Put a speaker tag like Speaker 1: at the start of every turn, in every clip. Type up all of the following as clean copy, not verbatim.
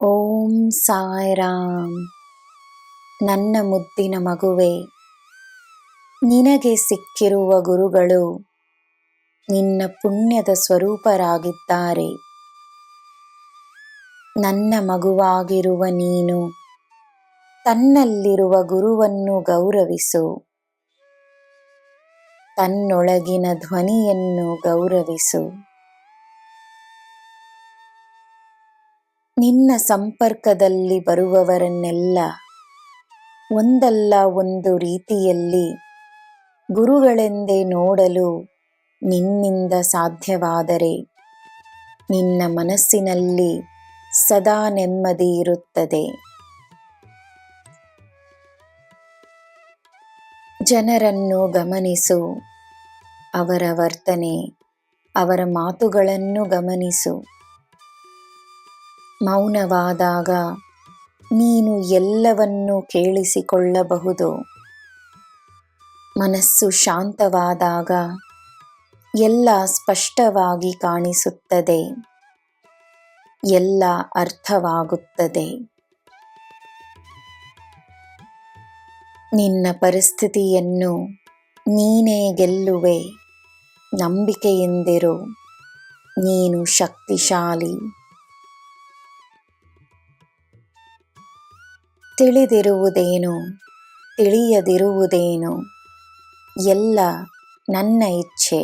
Speaker 1: ಓಂ ಸಾಯಿರಾಮ್. ನನ್ನ ಮುದ್ದಿನ ಮಗುವೆ, ನಿನಗೆ ಸಿಕ್ಕಿರುವ ಗುರುಗಳು ನಿನ್ನ ಪುಣ್ಯದ ಸ್ವರೂಪರಾಗಿದ್ದಾರೆ. ನನ್ನ ಮಗುವಾಗಿರುವ ನೀನು ತನ್ನಲ್ಲಿರುವ ಗುರುವನ್ನು ಗೌರವಿಸು. ತನ್ನೊಳಗಿನ ಧ್ವನಿಯನ್ನು ಗೌರವಿಸು. ನಿನ್ನ ಸಂಪರ್ಕದಲ್ಲಿ ಬರುವವರನ್ನೆಲ್ಲ ಒಂದಲ್ಲ ಒಂದು ರೀತಿಯಲ್ಲಿ ಗುರುಗಳೆಂದೇ ನೋಡಲು ನಿನ್ನಿಂದ ಸಾಧ್ಯವಾದರೆ ನಿನ್ನ ಮನಸ್ಸಿನಲ್ಲಿ ಸದಾ ನೆಮ್ಮದಿ ಇರುತ್ತದೆ. ಜನರನ್ನು ಗಮನಿಸು, ಅವರ ವರ್ತನೆ, ಅವರ ಮಾತುಗಳನ್ನು ಗಮನಿಸು. ಮೌನವಾದಾಗ ನೀನು ಎಲ್ಲವನ್ನೂ ಕೇಳಿಸಿಕೊಳ್ಳಬಹುದು. ಮನಸ್ಸು ಶಾಂತವಾದಾಗ ಎಲ್ಲ ಸ್ಪಷ್ಟವಾಗಿ ಕಾಣಿಸುತ್ತದೆ, ಎಲ್ಲ ಅರ್ಥವಾಗುತ್ತದೆ. ನಿನ್ನ ಪರಿಸ್ಥಿತಿಯನ್ನು ನೀನೇ ಗೆಲ್ಲುವೆ. ನಂಬಿಕೆಯಿಂದಿರು, ನೀನು ಶಕ್ತಿಶಾಲಿ. ತಿಳಿದಿರುವುದೇನು, ತಿಳಿಯದಿರುವುದೇನು, ಎಲ್ಲ ನನ್ನ ಇಚ್ಛೆ.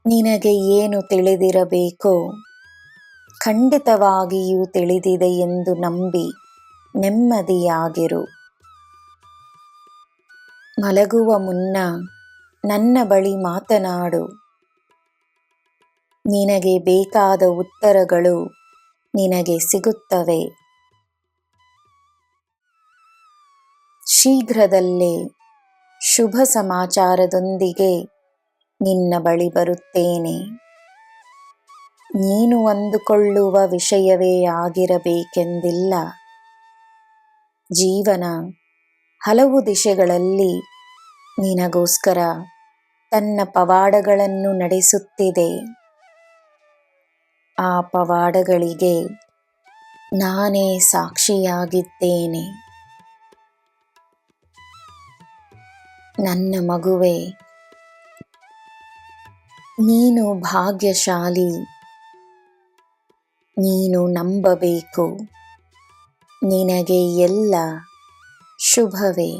Speaker 1: ನಿನಗೆ ಏನು ತಿಳಿದಿರಬೇಕೋ ಖಂಡಿತವಾಗಿಯೂ ತಿಳಿದಿದೆ ಎಂದು ನಂಬಿ ನೆಮ್ಮದಿಯಾಗಿರು. ಮಲಗುವ ಮುನ್ನ ನನ್ನ ಬಳಿ ಮಾತನಾಡು. ನಿನಗೆ ಬೇಕಾದ ಉತ್ತರಗಳು ನಿನಗೆ ಸಿಗುತ್ತವೆ. ಶೀಘ್ರದಲ್ಲೇ ಶುಭ ಸಮಾಚಾರದೊಂದಿಗೆ ನಿನ್ನ ಬಳಿ ಬರುತ್ತೇನೆ. ನೀನು ಅಂದುಕೊಳ್ಳುವ ವಿಷಯವೇ ಆಗಿರಬೇಕೆಂದಿಲ್ಲ. ಜೀವನ ಹಲವು ದಿಶೆಗಳಲ್ಲಿ ನಿನಗೋಸ್ಕರ ತನ್ನ ಪವಾಡಗಳನ್ನು ನಡೆಸುತ್ತಿದೆ. ಆ ಪವಾಡಗಳಿಗೆ ನಾನೇ ಸಾಕ್ಷಿಯಾಗಿದ್ದೇನೆ. ನನ್ನ ಮಗುವೆ, ನೀನು ಭಾಗ್ಯಶಾಲಿ. ನೀನು ನಂಬಬೇಕು. ನಿನಗೆ ಎಲ್ಲ ಶುಭವೇ.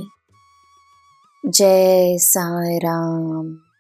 Speaker 1: ಜೈ ಸಾಯಿರಾಮ್.